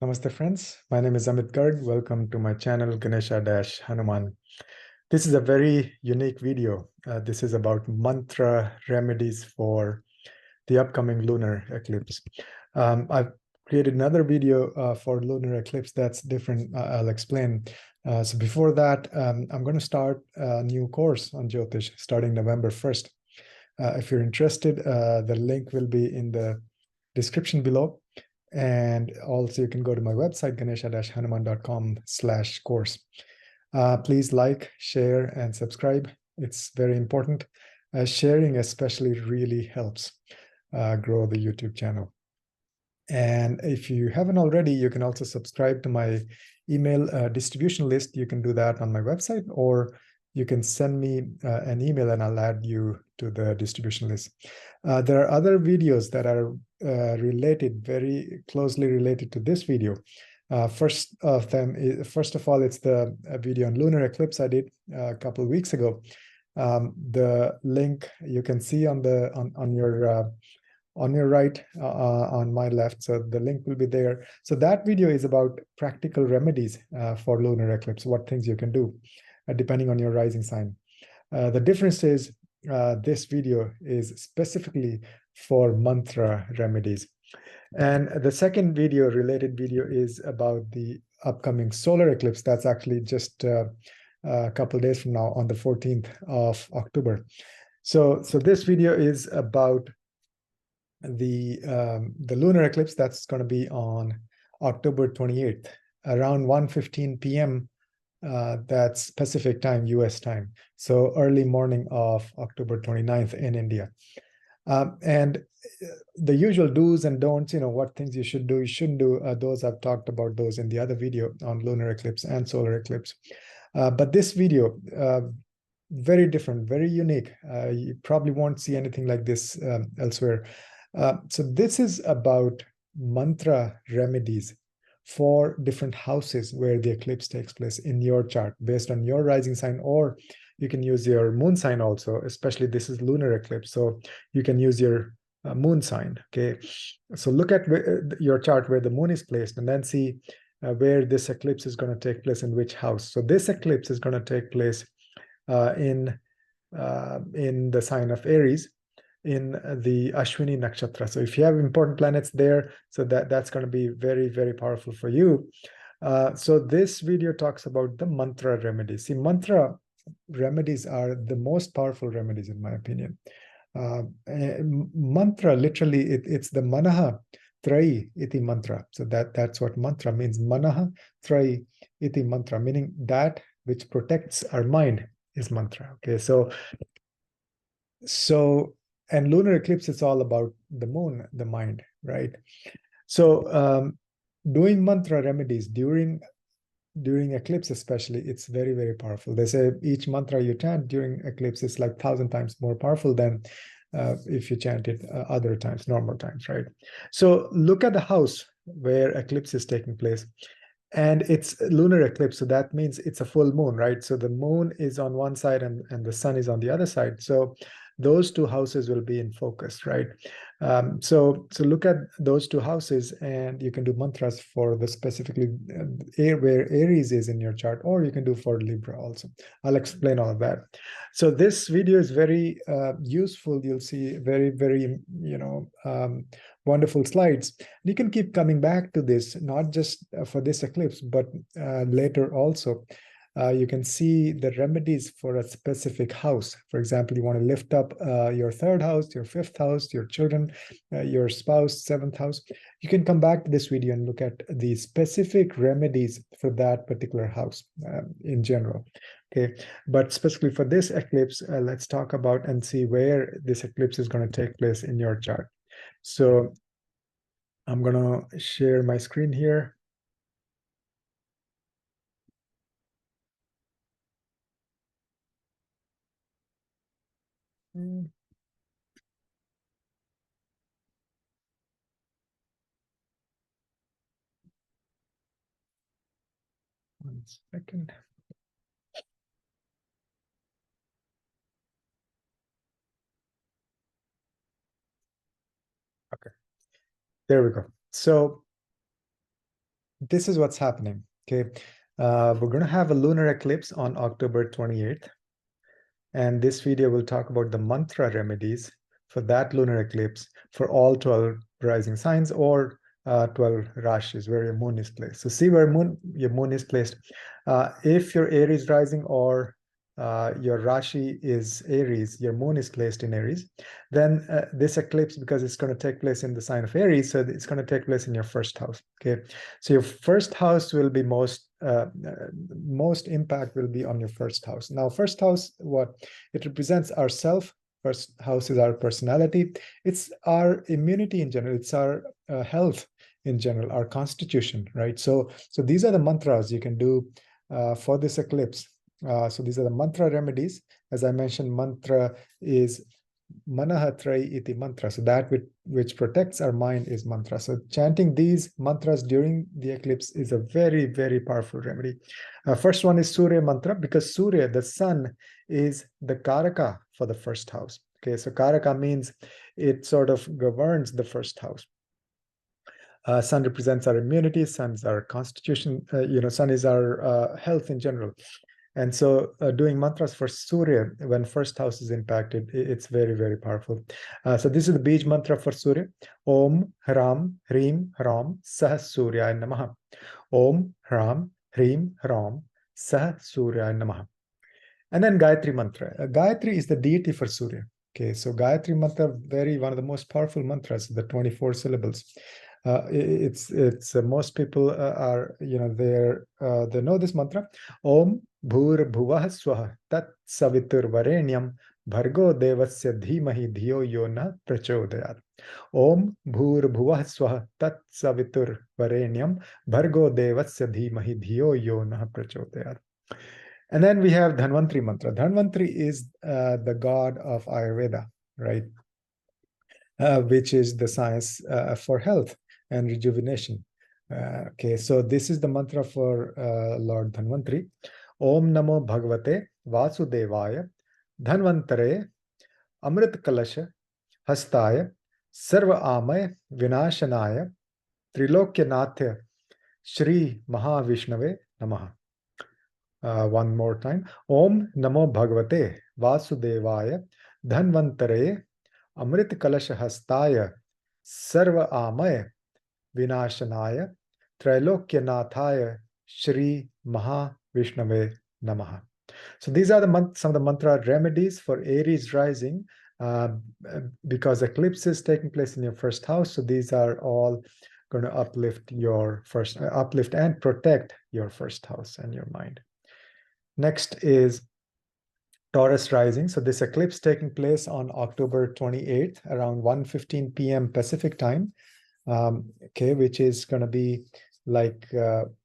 Namaste friends, my name is Amit Garg. Welcome to my channel Ganesha-Hanuman. This is a very unique video. This is about mantra remedies for the upcoming lunar eclipse. I've created another video for lunar eclipse that's different. I'll explain. So before that, I'm going to start a new course on Jyotish starting November 1st. If you're interested, the link will be in the description below. And also you can go to my website, ganesha-hanuman.com/course. Please like, share, and subscribe. It's very important. Sharing especially really helps grow the YouTube channel. And if you haven't already, you can also subscribe to my email distribution list. You can do that on my website, or you can send me an email and I'll add you to the distribution list. There are other videos that are related, very closely related to this video. First of all, it's the video on lunar eclipse I did a couple of weeks ago. The link you can see on your right, on my left. So the link will be there. So that video is about practical remedies for lunar eclipse, what things you can do depending on your rising sign. The difference is this video is specifically for mantra remedies. And the second video, related video, is about the upcoming solar eclipse. That's actually just a couple of days from now on the 14th of October. So this video is about the lunar eclipse that's going to be on October 28th around 1:15 p.m. That's Pacific time, US time. So early morning of October 29th in India. And the usual do's and don'ts, what things you should do, you shouldn't do, those I've talked about those in the other video on lunar eclipse and solar eclipse. But this video, very different, very unique. You probably won't see anything like this elsewhere. So this is about mantra remedies for different houses where the eclipse takes place in your chart based on your rising sign, or you can use your moon sign also, especially this is lunar eclipse. So you can use your moon sign, okay? So look at your chart where the moon is placed and then see where this eclipse is going to take place in which house. So this eclipse is going to take place in the sign of Aries, in the Ashwini nakshatra. So if you have important planets there, so that's going to be very, very powerful for you. So this video talks about the mantra remedies. See, mantra remedies are the most powerful remedies in my opinion. Mantra, literally, it's the manaha trai iti mantra. So that's what mantra means. Manaha trai iti mantra, meaning that which protects our mind is mantra. Okay, so and lunar eclipse is all about the moon, the mind, right? So doing mantra remedies during eclipse especially, it's very, very powerful. They say each mantra you chant during eclipse is like 1,000 times more powerful than if you chant it other times, normal times, right? So look at the house where eclipse is taking place. And it's lunar eclipse, so that means it's a full moon, right? So the moon is on one side and the sun is on the other side. So those two houses will be in focus, right? So look at those two houses and you can do mantras for the specifically where Aries is in your chart, or you can do for Libra also. I'll explain all of that. So this video is very useful. You'll see very, very, wonderful slides. You can keep coming back to this, not just for this eclipse, but later also. You can see the remedies for a specific house. For example, you want to lift up your third house, your fifth house, your children, your spouse, seventh house. You can come back to this video and look at the specific remedies for that particular house in general. Okay, but specifically for this eclipse, let's talk about and see where this eclipse is going to take place in your chart. So I'm going to share my screen here. One second. Okay, there we go. So this is what's happening. Okay, we're going to have a lunar eclipse on October 28th. And this video will talk about the mantra remedies for that lunar eclipse for all 12 rising signs or 12 Rashis where your moon is placed. So see where your moon is placed. If your Aries rising or your Rashi is Aries, your moon is placed in Aries, then this eclipse, because it's going to take place in the sign of Aries, so it's going to take place in your first house. Okay, so your first house will be most impact will be on your first house. Now, first house, what it represents our self. First house is our personality. It's our immunity in general. It's our health in general, our constitution, right? So these are the mantras you can do for this eclipse. So these are the mantra remedies. As I mentioned, mantra is Manahatrai iti mantra. So that which protects our mind is mantra. So chanting these mantras during the eclipse is a very, very powerful remedy. First one is Surya mantra, because Surya, the sun, is the Karaka for the first house. Okay, so Karaka means it sort of governs the first house. Sun represents our immunity, sun is our constitution, sun is our health in general. And so doing mantras for Surya when first house is impacted, it's very, very powerful. So this is the Bij mantra for Surya. Om Hram Hrim Hram Sah Suryaya Namaha. Om Hram Hrim Hram Sah Suryaya Namaha. And then Gayatri mantra. Gayatri is the deity for Surya. Okay, so Gayatri mantra, one of the most powerful mantras, the 24 syllables. It's most people are, they know this mantra. Om Bhur Bhuvah Swaha Tat Savitur Varenyam Bhargo Devasya Dhimahi Dhiyo Yona Prachodayat. Om Bhur Bhuvah Swaha Tat Savitur Varenyam Bhargo Devasya Dhimahi Dhiyo Yona Prachodayat. And then we have Dhanvantri mantra. Dhanvantri is the god of Ayurveda, right? Which is the science for health and rejuvenation. Okay, so this is the mantra for Lord Dhanvantri. Om Namo Bhagavate Vasudevaya Dhanvantare Amrit Kalasha Hastaya Sarva Amay Vinashanaya Trilokyanatya Shri Mahavishnave Namaha. One more time. Om Namo Bhagavate Vasudevaya Dhanvantare Amrit Kalasha Hastaya Sarva Amay Vinashanaya Trilokyanathaya Shri Mahavishnave Namaha. So these are some of the mantra remedies for Aries rising, because eclipse is taking place in your first house. So these are all going to uplift and protect your first house and your mind. Next is Taurus rising. So this eclipse taking place on October 28th around 1:15 p.m. Pacific time, okay, which is going to be like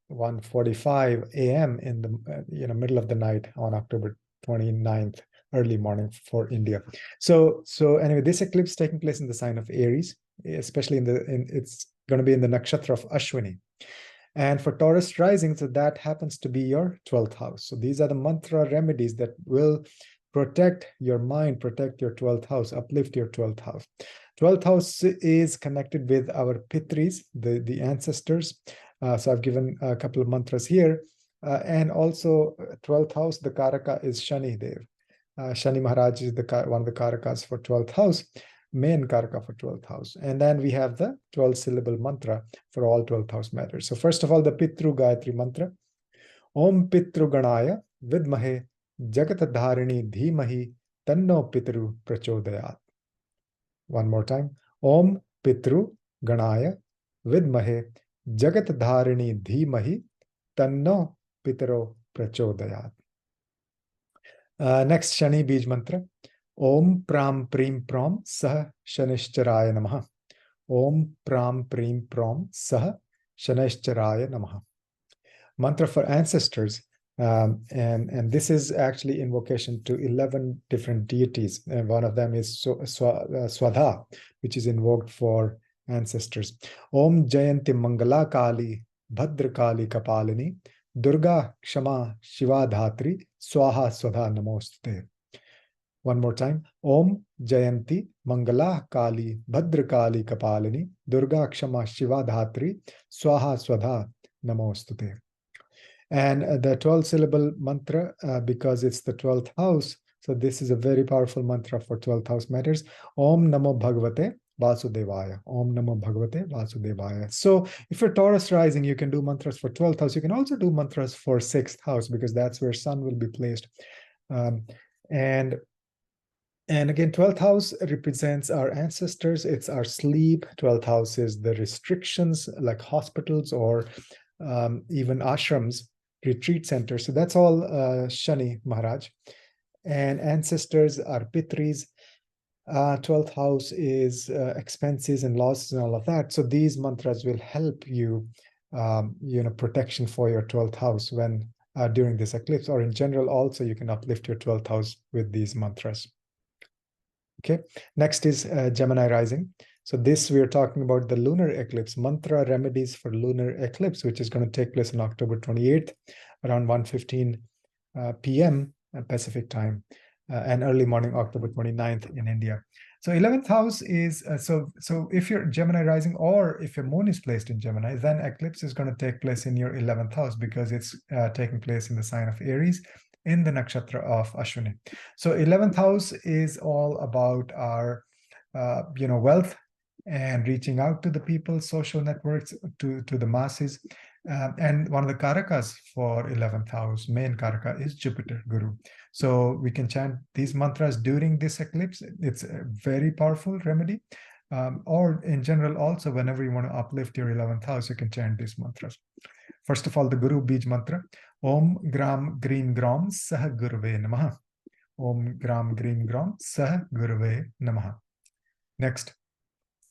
1:45 a.m. in the middle of the night on October 29th, early morning for India. So anyway, this eclipse taking place in the sign of Aries, especially it's going to be in the nakshatra of Ashwini. And for Taurus rising, so that happens to be your 12th house. So these are the mantra remedies that will protect your mind, protect your 12th house, uplift your 12th house. 12th house is connected with our Pitris, the ancestors. So I've given a couple of mantras here. And also 12th house, the Karaka is Shani Dev. Shani Maharaj is one of the Karakas for 12th house, main Karaka for 12th house. And then we have the 12-syllable mantra for all 12th house matters. So first of all, the Pitru Gayatri mantra. Om Pitru Ganaya Vidmahe Jagat Dharini Dhimahi Tanno Pitru Prachodayat. One more time. Om Pitru Ganaya Vidmahe Jagat Dharini Dhimahi Tanno Pitru Prachodayat. Next, Shani Bij mantra. Om Pram Prim Pram Sah Shanishcharaya Namaha. Om Pram Prim Pram Sah Shanishcharaya Namaha. Mantra for ancestors. And this is actually invocation to 11 different deities. And one of them is Swadha, which is invoked for ancestors. Om Jayanti Mangala Kali Bhadra Kali Kapalini Durga Kshama Shiva Dhatri Swaha Swadha Namoste. One more time. Om Jayanti Mangala Kali Bhadra Kali Kapalini Durga Kshama Shiva Dhatri Swaha Swadha Namostute. And the 12-syllable mantra, because it's the 12th house, so this is a very powerful mantra for 12th house matters. Om Namo Bhagavate Vasudevaya. Om Namo Bhagavate Vasudevaya. So if you're Taurus rising, you can do mantras for 12th house. You can also do mantras for 6th house, because that's where sun will be placed. And again, 12th house represents our ancestors. It's our sleep. 12th house is the restrictions, like hospitals or even ashrams, retreat centers. So that's all Shani Maharaj. And ancestors are Pitris. 12th house is expenses and losses and all of that. So these mantras will help you, protection for your 12th house when during this eclipse, or in general also you can uplift your 12th house with these mantras. Okay, next is Gemini rising. So this we are talking about the lunar eclipse, mantra remedies for lunar eclipse, which is going to take place on October 28th around 1:15 p.m. Pacific time, and early morning October 29th in India. So 11th house is, so if you're Gemini rising, or if your moon is placed in Gemini, then eclipse is going to take place in your 11th house, because it's taking place in the sign of Aries in the nakshatra of Ashwini. So 11th house is all about our, wealth and reaching out to the people, social networks, to the masses. And one of the karakas for 11th house, main karaka, is Jupiter, Guru. So we can chant these mantras during this eclipse. It's a very powerful remedy. Or in general, also, whenever you want to uplift your 11th house, you can chant these mantras. First of all, the Guru Bij mantra. Om Gram Green Gram Sah Guruve Namaha. Om Gram Green Gram Sah Guruve Namaha. Next,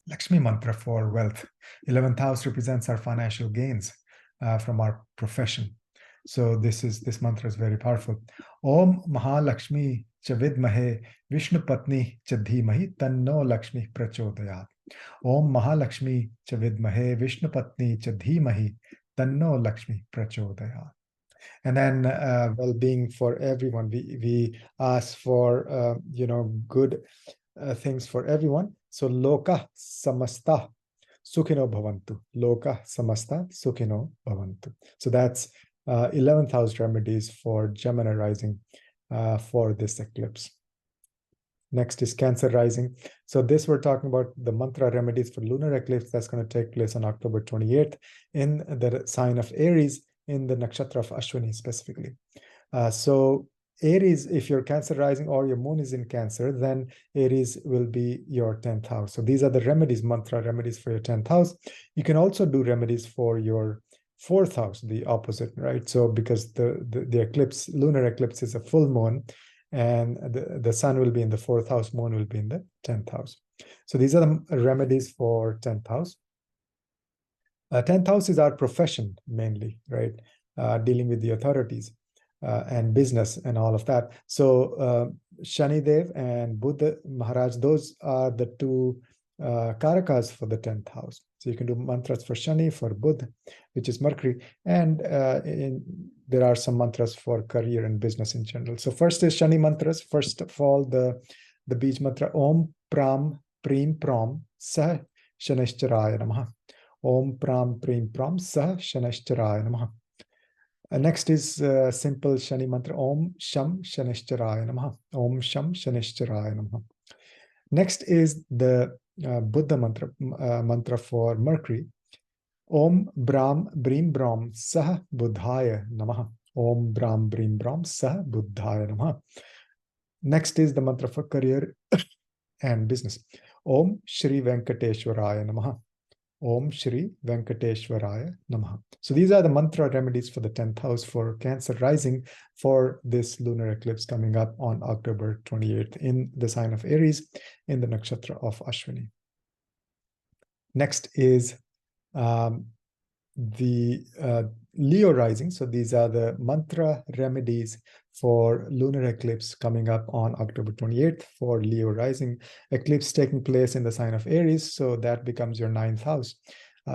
Lakshmi mantra for wealth. 11th house represents our financial gains from our profession. So this mantra is very powerful. Om Mahalakshmi Chavidmahe Vishnu Patni Chadhimahi Tanno Lakshmi Prachodayat. Om Mahalakshmi Chavidmahe Vishnu Patni Chadhimahi Tanno Lakshmi Prachodayat. And then well-being for everyone. We ask for good things for everyone. So Loka Samasta Sukhino Bhavantu. Loka Samasta Sukhino Bhavantu. So that's 11th house remedies for Gemini rising for this eclipse. Next is Cancer rising. So this we're talking about the mantra remedies for lunar eclipse that's going to take place on October 28th in the sign of Aries in the nakshatra of Ashwini specifically. So Aries, if you're Cancer rising or your moon is in Cancer, then Aries will be your 10th house. So these are the remedies, mantra remedies for your 10th house. You can also do remedies for your 4th house, the opposite, right? So because the eclipse, lunar eclipse, is a full moon, and the sun will be in the 4th house, moon will be in the 10th house. So these are the remedies for 10th house. 10th house is our profession mainly, right? Dealing with the authorities and business and all of that. So Shani Dev and Buddha Maharaj, those are the two karakas for the 10th house. So you can do mantras for Shani, for Buddha, which is Mercury, and there are some mantras for career and business in general. So first is Shani mantras. First of all, the Bij mantra, Om Pram Prim Pram Sah Shanishcharaya Namaha. Om Pram Prim Pram Sah Shanishcharaya Namaha. Next is simple Shani mantra, Om Sham Shanishcharaya Namaha. Om Sham Shanishcharaya Namaha. Next is the Buddha mantra for Mercury. Om Brahm Brim Brahm Sah Buddhaya Namaha. Om Brahm Brim Brahm Sah Buddhaya Namaha. Next is the mantra for career and business. Om Shri Venkateshwaraya Namaha. Om Shri Venkateshwaraya Namaha. So these are the mantra remedies for the 10th house for Cancer rising for this lunar eclipse coming up on October 28th in the sign of Aries in the nakshatra of Ashwini. Next is the Leo rising. So these are the mantra remedies for lunar eclipse coming up on October 28th for Leo rising. Eclipse taking place in the sign of Aries, so that becomes your 9th house.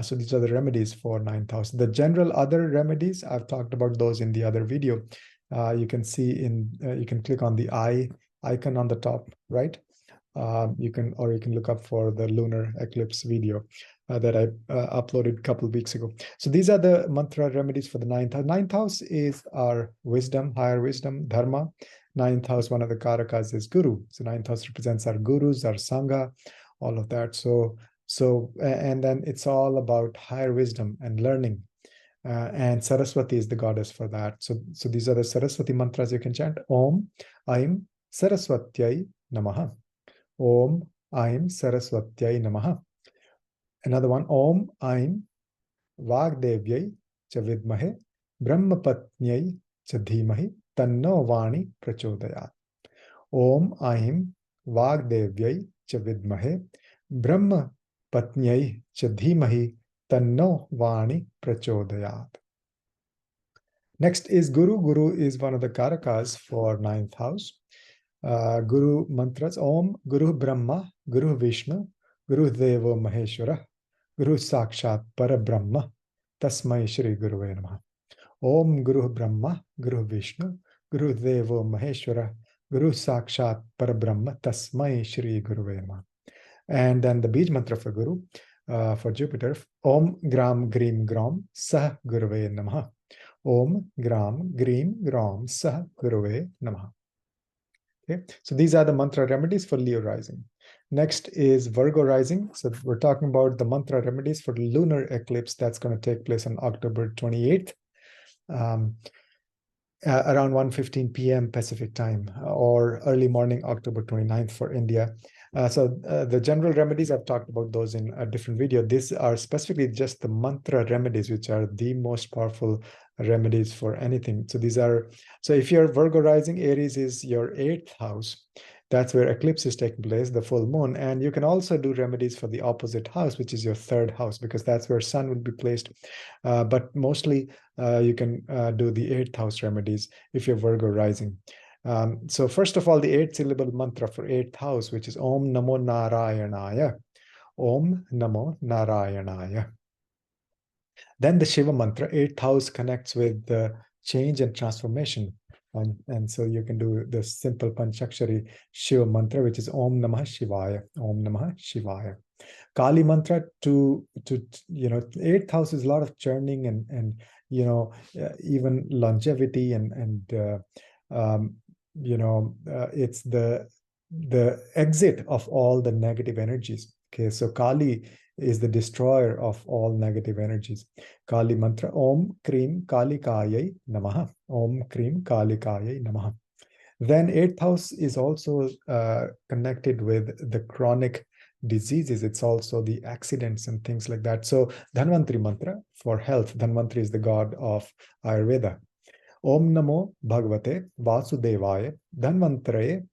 So these are the remedies for 9th house. The general other remedies, I've talked about those in the other video. You can see you can click on the eye icon on the top right. You can look up for the lunar eclipse video. that I uploaded a couple of weeks ago. So these are the mantra remedies for the ninth house. Ninth house is our wisdom, higher wisdom, dharma. Ninth house, one of the karakas is guru. So ninth house represents our gurus, our sangha, all of that. And then it's all about higher wisdom and learning. And Saraswati is the goddess for that. So these are the Saraswati mantras you can chant. Om Aim Saraswatyai Namaha. Om Aim Saraswatyai Namaha. Another one, Om Aim Vagdevyai Cha Vidmahe Brahmapatnyai Cha Dhimahi Tanno Vani Prachodayat. Om Aim Vagdevyai Cha Vidmahe Brahmapatnyai Cha Dhimahi Tanno Vani Prachodayat. Next is Guru. Guru is one of the karakas for ninth house. Guru mantras: Om Guru Brahma, Guru Vishnu, Guru Devo Maheshwara, Guru Sakshat Parabrahma, Tasmai Shri Guruve Namaha. Om Guru Brahma, Guru Vishnu, Guru Devo Maheshwara, Guru Sakshat Parabrahma, Tasmai Shri Guruve Namaha. And then the Bij mantra for Guru, for Jupiter: Om Gram Grim Gram Sah Guruve Namaha. Om Gram Grim Gram Sah Guruve Namaha. Okay, so these are the mantra remedies for Leo rising. Next is Virgo rising. So we're talking about the mantra remedies for the lunar eclipse that's going to take place on October 28th, around 1:15 p.m. Pacific time, or early morning October 29th for India. The general remedies, I've talked about those in a different video. These are specifically just the mantra remedies, which are the most powerful remedies for anything. So if you're Virgo rising, Aries is your 8th house. That's where eclipse is taking place, the full moon. And you can also do remedies for the opposite house, which is your 3rd house, because that's where sun will be placed. But mostly you can do the 8th house remedies if you're Virgo rising. So first of all, the 8-syllable mantra for 8th house, which is Om Namo Narayanaya. Om Namo Narayanaya. Then the Shiva mantra, 8th house connects with the change and transformation. And so you can do the simple Panchakshari Shiva mantra, which is Om Namah Shivaya. Om Namah Shivaya. Kali mantra to 8th house is a lot of churning and even longevity it's the exit of all the negative energies. Okay, so Kali is the destroyer of all negative energies. Kali mantra, Om Krim Kalikayai Namaha. Om Krim Kalikayai Namaha. Then 8th house is also connected with the chronic diseases. It's also the accidents and things like that. So Dhanvantri mantra for health. Dhanvantri is the god of Ayurveda. Om Namo Bhagavate Vasudevaya Dhanvantraye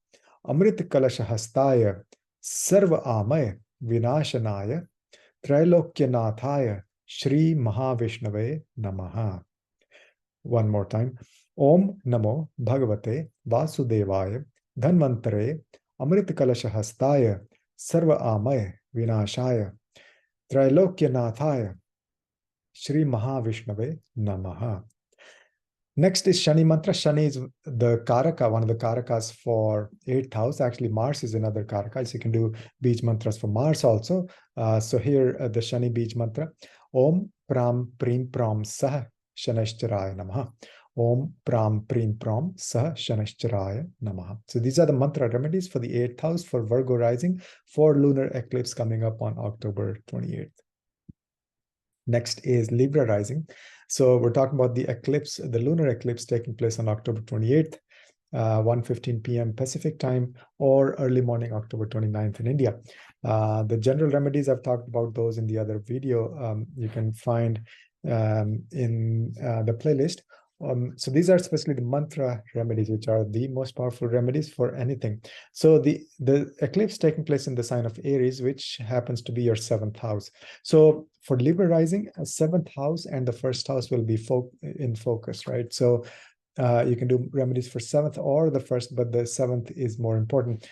Amrit Kalashahastaya Sarva Amay Vinashanaya Trailokyanataya Shri Mahavishnave Namaha. One more time. Om Namo Bhagavate Vasudevaya Dhanvantraye Amrit Kalashahastaya Sarva Amay Vinashaya Trailokyanataya Shri Mahavishnave Namaha. Next is Shani mantra. Shani is the karaka, one of the karakas for 8th house. Actually, Mars is another karaka, so you can do Bij mantras for Mars also. So here, the Shani Bij mantra. Om Pram Prim Pram Sah Shanashcharaya Namaha. Om Pram Prim Pram Sah Shanashcharaya Namaha. So these are the mantra remedies for the 8th house for Virgo rising for lunar eclipse coming up on October 28th. Next is Libra rising. So we're talking about the eclipse, the lunar eclipse taking place on October 28th, 1:15 p.m. Pacific time, or early morning October 29th in India. The general remedies, I've talked about those in the other video. You can find in the playlist. So these are especially the mantra remedies, which are the most powerful remedies for anything. So the eclipse taking place in the sign of Aries, which happens to be your 7th house. So for Libra rising, 7th house and the 1st house will be in focus, right? So you can do remedies for 7th or the 1st, but the 7th is more important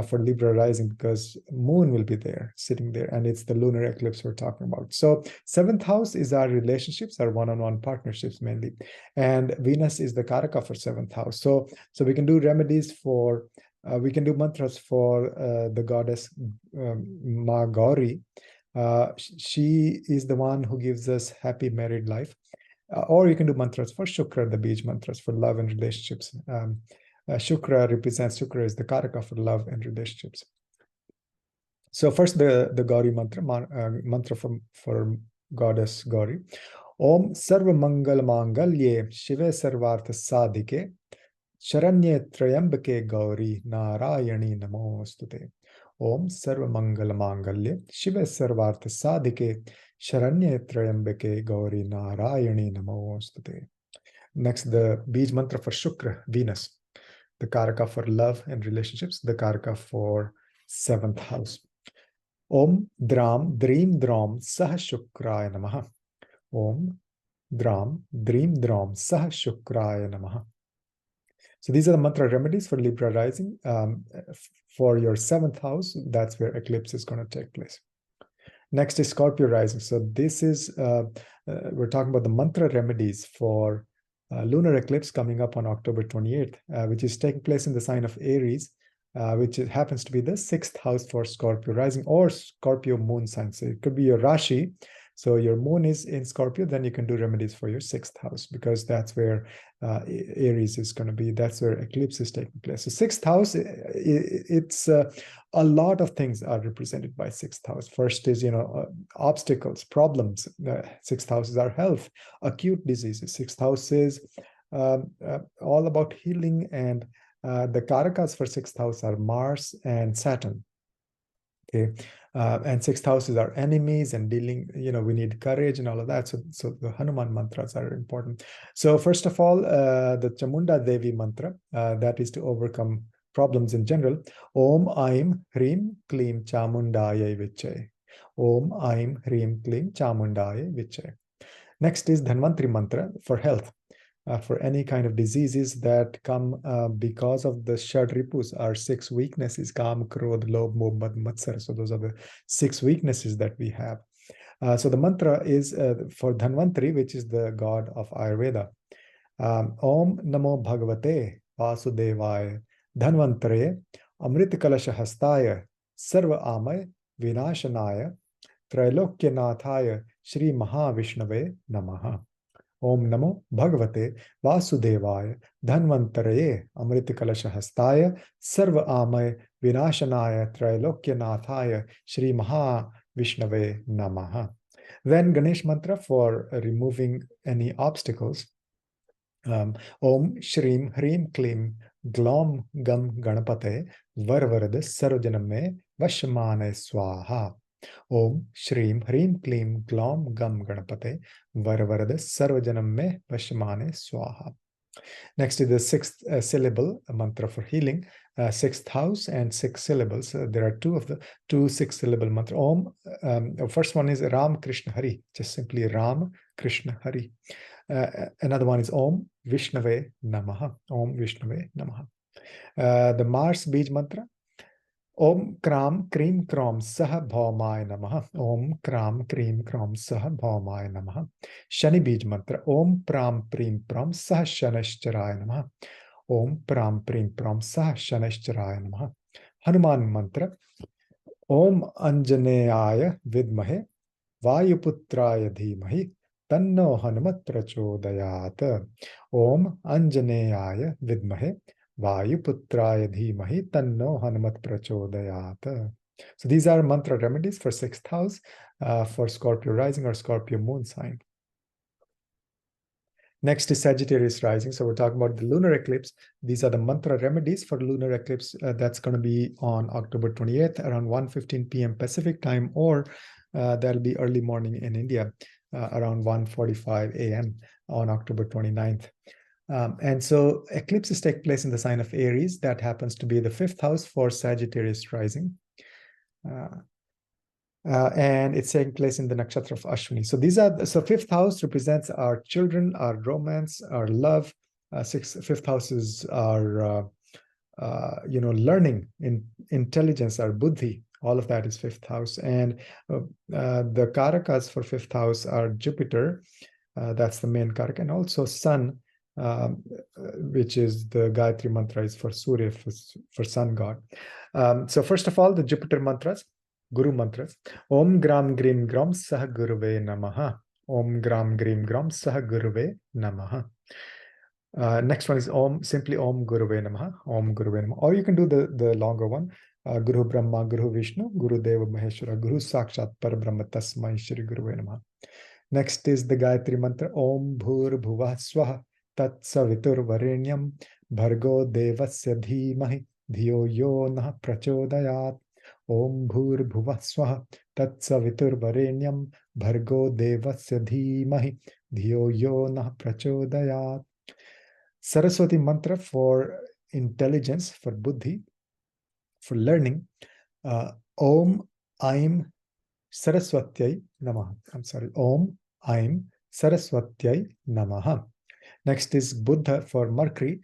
for Libra rising because moon will be there, sitting there, and it's the lunar eclipse we're talking about. So 7th house is our relationships, our one-on-one partnerships mainly, and Venus is the karaka for 7th house. So we can do remedies for, we can do mantras for the goddess Ma Gauri, She is the one who gives us happy married life. Or you can do mantras for Shukra, the beach mantras for love and relationships. Shukra is the Karaka for love and relationships. So first the Gauri mantra, mantra for goddess Gauri. Om Sarva Mangal Mangalye Shive Sarvartha Sadhike Sharanye Trayambake Gauri Narayani Namostute. Om Sarva Mangal Mangalye Shive Sarvartha Sadhike Sharanye Trayambake Gauri Narayani Namostute. Next, the Bij mantra for Shukra, Venus, the Karaka for love and relationships, the Karaka for 7th house. Om Dram Dream Dram Sah Shukraya Namaha. Om Dram Dream Dram Sah Shukraya Namaha. So these are the mantra remedies for Libra rising. For your 7th house, that's where eclipse is going to take place. Next is Scorpio rising. So this is, we're talking about the mantra remedies for lunar eclipse coming up on October 28th, which is taking place in the sign of Aries, which happens to be the 6th house for Scorpio rising or Scorpio moon sign. So it could be your Rashi. So your moon is in Scorpio, then you can do remedies for your 6th house, because that's where Aries is going to be. That's where eclipse is taking place. So 6th house, it's a lot of things are represented by 6th house. First is, obstacles, problems. 6th house is our health, acute diseases. 6th house is all about healing, and the Karakas for 6th house are Mars and Saturn. Okay. And 6th house is our enemies and dealing, we need courage and all of that. So the Hanuman mantras are important. So first of all, the Chamunda Devi mantra, that is to overcome problems in general. Om Aim Hrim Klim Chamundaya Viche. Om Aim Hrim Klim Chamundaya Viche. Next is Dhanvantri mantra for health. For any kind of diseases that come because of the Shad Ripus, our 6 weaknesses, Kam, Krodh, Lobh, Moh, Mad, Matsar. So those are the 6 weaknesses that we have. So the mantra is for Dhanvantri, which is the god of Ayurveda. Om Namo Bhagavate Vasudevaya Dhanvantare Amrit Kalasha Hastaya Sarva Amay Vinashanaya Trailokya Nathaya Shri Mahavishnave Namaha. Om Namo Bhagavate Vasudevaya Dhanvantaraye Amrita Kalasha Hastaya Sarva Amay Vinashanaya Trailokya Nathaya Shri Maha Vishnave Namaha. Then Ganesh mantra for removing any obstacles. Om Shrim Hrim Klim Glom Gam Ganapate Varvarada Sarvajaname Vashamane Swaha. Om Shrim Hrim Klim Glom Gam Ganapate Varvarada Sarvajanam Me Vashamane Swaha. Next is the 6th syllable mantra for healing. 6th house and 6 syllables. There are two 6-syllable mantra. Om. First one is Ram Krishna Hari. Just simply Ram Krishna Hari. Another one is Om Vishnave Namaha. Om Vishnave Namaha. The Mars Bij mantra. Om Kram Krim Krom Saha Bhaumaya Namaha. Om Kram Krim Krom Saha Bhaumaya Namaha. Shani Bij mantra. Om Pram Prim Pram Saha Shanashcharaya Namaha. Om Pram Prim Pram Saha Shanashcharaya Namaha. Hanuman mantra. Om Anjaneyaya Vidmahe Vayuputraya Dhimahi Tanno Hanumat Prachodayat. Om Anjaneyaya Vidmahe Vayuputraya Dhimahi Tanno Hanumat Prachodayat. So these are mantra remedies for 6th house for Scorpio rising or Scorpio moon sign. Next is Sagittarius rising. So we're talking about the lunar eclipse. These are the mantra remedies for lunar eclipse. That's going to be on October 28th around 1:15 p.m. Pacific time, or that'll be early morning in India around 1:45 a.m. on October 29th. And so eclipses take place in the sign of Aries. That happens to be the 5th house for Sagittarius rising. And it's taking place in the nakshatra of Ashwini. So these are, so 5th house represents our children, our romance, our love. 5th house is our, learning, intelligence, our buddhi. All of that is 5th house. And the karakas for 5th house are Jupiter. That's the main karaka. And also Sun, which is the Gayatri mantra is for Surya, for sun god. So first of all, the Jupiter mantras. Guru mantra. Om Gram Grim Gram Sah Guruve Namaha. Om Gram Grim Gram Sah Guruve Namaha. Next one is Om, simply Om Guruve Namaha. Om Guruve Namaha. Or you can do the longer one. Guru Brahma, Guru Vishnu, Guru Deva Maheshwara, Guru Sakshat Parabrahma Tasmai Shri Guruve Namaha. Next is the Gayatri mantra. Om Bhur Bhuva Swaha Tat Savitur Varenyam Bhargo Devasya Dhimahi Dhiyo Yo Nah Prachodayat. Om Bhur Bhuva Swaha Tat Savitur Varenyam Bhargo Devasya Dhimahi Dhiyo Yo Nah Prachodayat. Saraswati mantra for intelligence, for buddhi, for learning. Om Aim Saraswatyai Namaha. I'm sorry. Om Aim Saraswatyai Namaha. Next is Buddha for Mercury,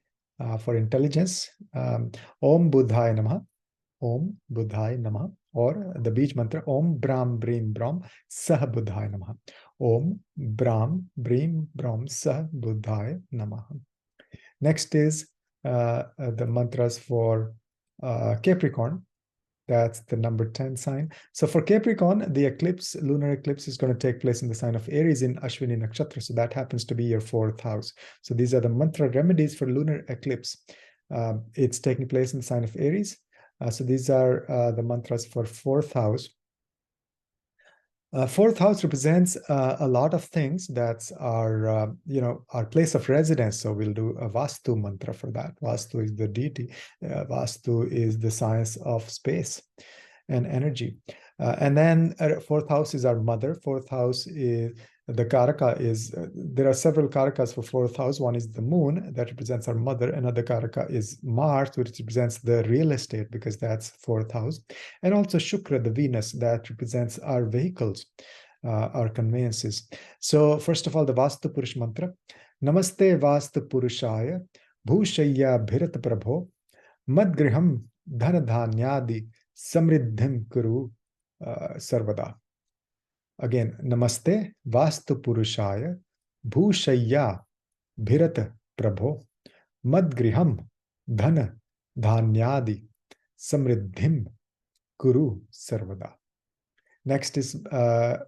for intelligence. Om Buddhaya Namaha. Om Buddhaya Namaha. Or the beach mantra, Om Brahm Brim Brahm Sah Buddhaya Namaha. Om Brahm Brim Brahm Sah Buddhaya Namaha. Next is the mantras for Capricorn. That's the number 10 sign. So for Capricorn, the eclipse, lunar eclipse, is going to take place in the sign of Aries in Ashwini Nakshatra. So that happens to be your 4th house. So these are the mantra remedies for lunar eclipse. It's taking place in the sign of Aries. So these are the mantras for 4th house. 4th house represents a lot of things. That's our, our place of residence. So we'll do a Vastu mantra for that. Vastu is the deity. Vastu is the science of space and energy. And then 4th house is our mother. 4th house is the Karaka is, there are several Karakas for 4th house. One is the moon that represents our mother. Another Karaka is Mars, which represents the real estate because that's 4th house. And also Shukra, the Venus, that represents our vehicles, our conveyances. So first of all, the Vastu Purush mantra. Namaste Vastu Purushaya Bhushaya Bhirat Prabho Madgriham Dhanadhanyadi Samriddhim Kuru Sarvada. Again, Namaste Vastu Purushaya Bhushaya Bhirat Prabho Madgriham Dhana Dhanyadi Samriddhim Kuru Sarvada. Next is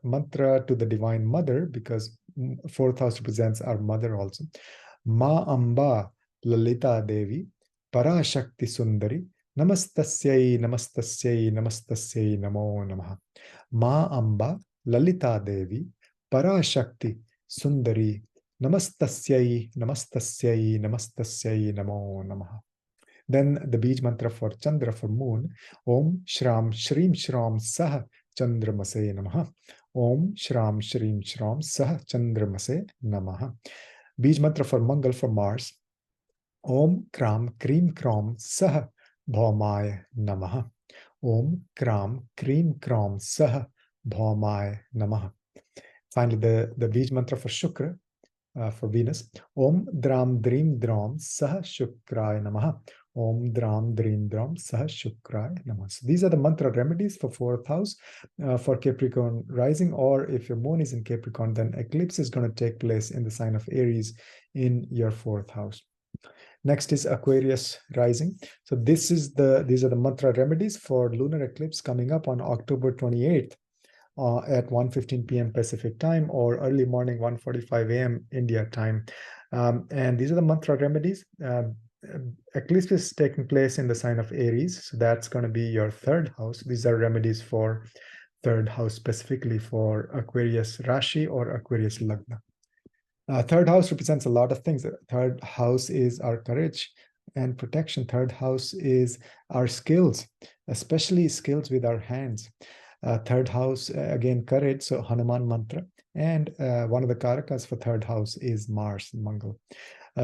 mantra to the Divine Mother, because 4th house represents our mother also. Ma Amba Lalita Devi Parashakti Sundari Namastasyai Namastasyai Namastasyai Namo Namaha. Ma Amba Lalita Devi Parashakti Sundari Namastasyai Namastasyai Namastasyai Namo Namaha. Then the Bij mantra for Chandra, for moon. Om Shram Shrim Shram Sah Chandramase Namaha. Om Shram Shrim Shram Sah Chandramase Namaha. Bij mantra for Mangal, for Mars. Om Kram Krim Kram Sah Bhaumaya Namaha. Om Kram Krim Kram Sah Bhaumaya Namaha. Finally, the Bij mantra for Shukra, for Venus. Om Dram Drim Dram Sah Shukraya Namaha. Om Dram Drim Dram Sah Shukraya Namaha. So these are the mantra remedies for 4th house for Capricorn rising, or if your moon is in Capricorn, then eclipse is going to take place in the sign of Aries in your 4th house. Next is Aquarius rising. So these are the mantra remedies for lunar eclipse coming up on October 28th at 1:15 p.m. Pacific time, or early morning 1:45 a.m. India time. And these are the mantra remedies. Eclipse is taking place in the sign of Aries. So that's going to be your 3rd house. These are remedies for 3rd house, specifically for Aquarius Rashi or Aquarius Lagna. 3rd house represents a lot of things. 3rd house is our courage and protection. 3rd house is our skills, especially skills with our hands. 3rd house, again, courage, so Hanuman mantra. And one of the Karakas for 3rd house is Mars, Mangal.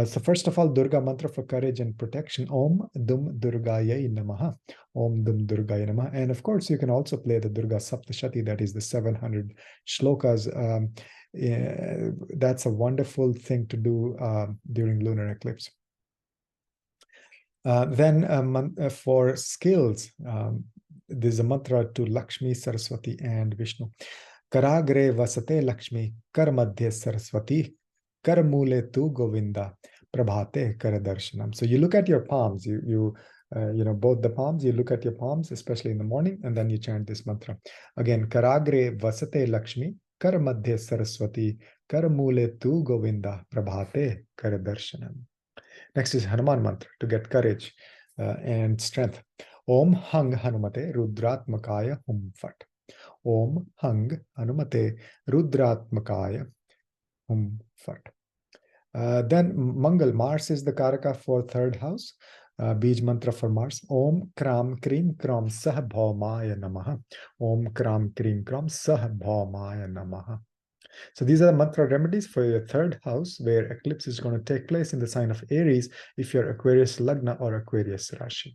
So first of all, Durga mantra for courage and protection. Om Dum Durgayai Namaha. Om Dum Durgayai Namaha. And of course, you can also play the Durga Saptashati, that is the 700 shlokas. That's a wonderful thing to do during lunar eclipse. Then for skills, there's a mantra to Lakshmi, Saraswati, and Vishnu. Karagre vasate Lakshmi, Karamadhya Saraswati, Karamule tu Govinda, Prabhate Karadarshanam. So you look at your palms, you both the palms, you look at your palms, especially in the morning, and then you chant this mantra. Again, Karagre vasate Lakshmi, Kar Madhye Saraswati, Kar Mule tu Govinda, Prabhate Kar Darshanam. Next is Hanuman mantra to get courage and strength. Om Hang Hanumate Rudratmakaya Hum Fat. Om Hang Hanumate Rudratmakaya Hum Fat. Then Mangal, Mars is the Karaka for third house. Bij mantra for Mars. Om Kram Krim Kram Sah Bhaumaya Namaha. Om Kram Krim Kram Sah Bhaumaya Namaha. So these are the mantra remedies for your third house, where eclipse is going to take place in the sign of Aries if you're Aquarius Lagna or Aquarius Rashi.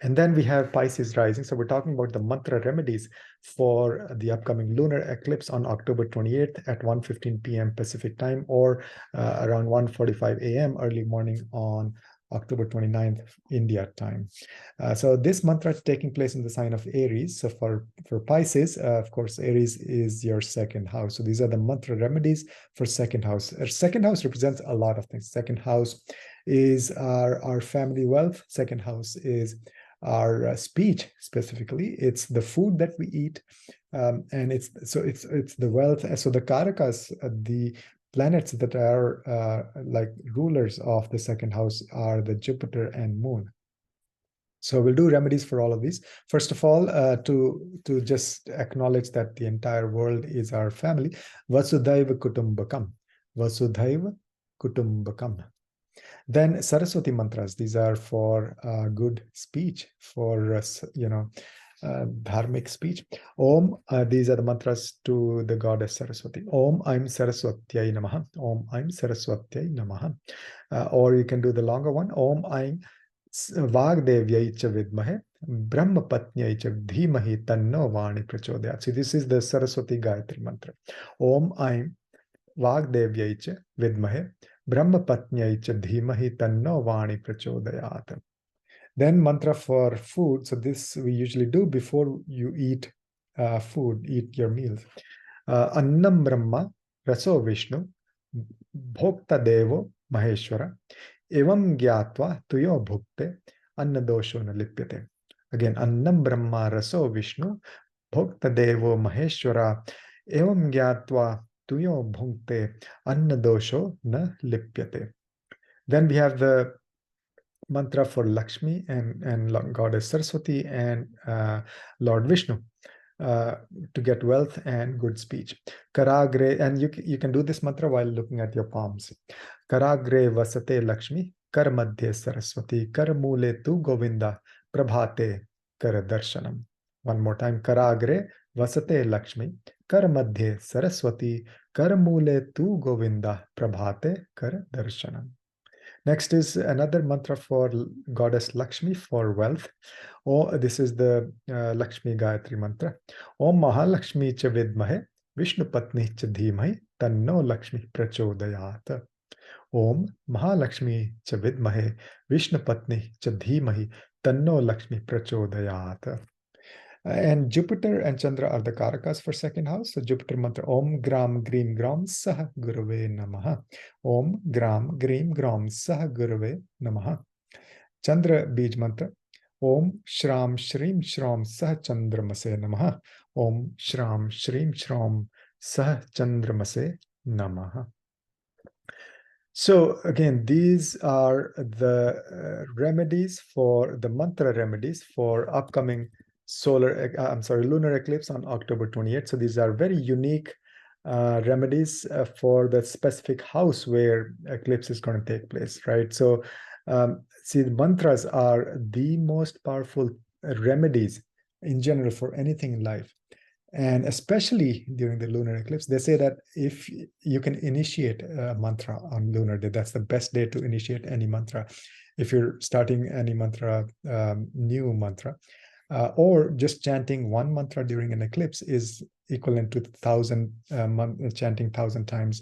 And then we have Pisces rising. So we're talking about the mantra remedies for the upcoming lunar eclipse on October 28th at 1:15 p.m. Pacific time, or around 1:45 a.m. early morning on October 29th India time. So this mantra is taking place in the sign of Aries. So for Pisces, of course, Aries is your second house. So these are the mantra remedies for second house. Second house represents a lot of things. Second house is our family wealth. Second house is our speech, specifically. It's the food that we eat, and it's the wealth. So the karakas, the planets that are like rulers of the second house, are the Jupiter and Moon. So we'll do remedies for all of these. First of all, to just acknowledge that the entire world is our family. Vasudhaiva Kutumbakam. Vasudhaiva Kutumbakam. Then Saraswati mantras. These are for good speech, for dharmic speech. Om. These are the mantras to the goddess Saraswati. Om Aim Saraswatyai Namaha. Om Aim Saraswatyai Namaha. Or you can do the longer one. Om Aim Vagdevyai Cha Vidmahe Brahma Patnyai Cha Dhimahi Tanno Vani Prachodayat. See, this is the Saraswati Gayatri mantra. Om Aim Vagdevyai Cha Vidmahe Brahma Patnyai Cha Dhimahi Tanno Vani Prachodayat. Then mantra for food. So this we usually do before you eat eat your meals. Annam Brahma Raso Vishnu Bhokta Devo Maheshwara Evam Gyatva Tuyo Bhukte Annadosho Na Lipyate. Again, Annam Brahma Raso Vishnu Bhokta Devo Maheshwara Evam Gyatva Tuyo Bhukte Annadosho Na Lipyate. Then we have the mantra for Lakshmi and Goddess Saraswati and Lord Vishnu to get wealth and good speech. Karagre, and you can do this mantra while looking at your palms. Karagre vasate Lakshmi, kar madhye Saraswati, kar mule tu Govinda, prabhate kar darshanam. One more time. Karagre vasate Lakshmi, kar madhye Saraswati, kar mule tu Govinda, prabhate kar darshanam. Next is another mantra for goddess Lakshmi for wealth. This is the Lakshmi Gayatri mantra. Om Mahalakshmi cha vidmahe Vishnu Patni cha dhimahi tanno Lakshmi prachodayat. Om Mahalakshmi cha vidmahe Vishnu Patni cha dhimahi tanno Lakshmi prachodayat. And Jupiter and Chandra are the karakas for second house. So Jupiter mantra, Om Gram Grim Gram Sah Gurave Namaha. Om Gram Grim Gram Sah Gurave Namaha. Chandra Bij mantra, Om Shram Shrim Shram Sah Chandramase Namaha. Om Shram Shrim Shram Sah Chandramase Namaha. So again, these are the remedies for the mantra remedies for upcoming lunar eclipse on October 28th. So these are very unique remedies for the specific house where eclipse is going to take place, right? So see, the mantras are the most powerful remedies in general for anything in life. And especially during the lunar eclipse, they say that if you can initiate a mantra on lunar day, that's the best day to initiate any mantra. If you're starting any mantra, new mantra, or just chanting one mantra during an eclipse is equivalent to 1,000 chanting 1,000 times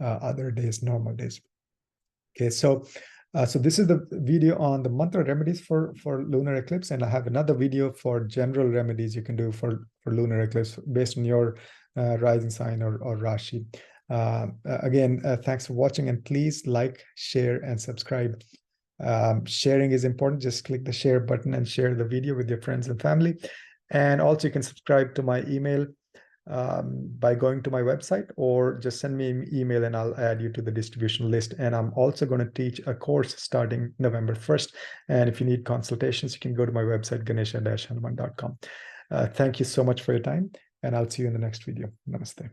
other days, normal days. Okay, so this is the video on the mantra remedies for lunar eclipse, and I have another video for general remedies you can do for lunar eclipse based on your rising sign or Rashi. Again, thanks for watching, and please like, share, and subscribe. Sharing is important. Just click the share button and share the video with your friends and family. And also you can subscribe to my email by going to my website, or just send me an email and I'll add you to the distribution list. And I'm also going to teach a course starting November 1st. And if you need consultations, you can go to my website, Ganesha-Hanuman.com. Thank you so much for your time, and I'll see you in the next video. Namaste.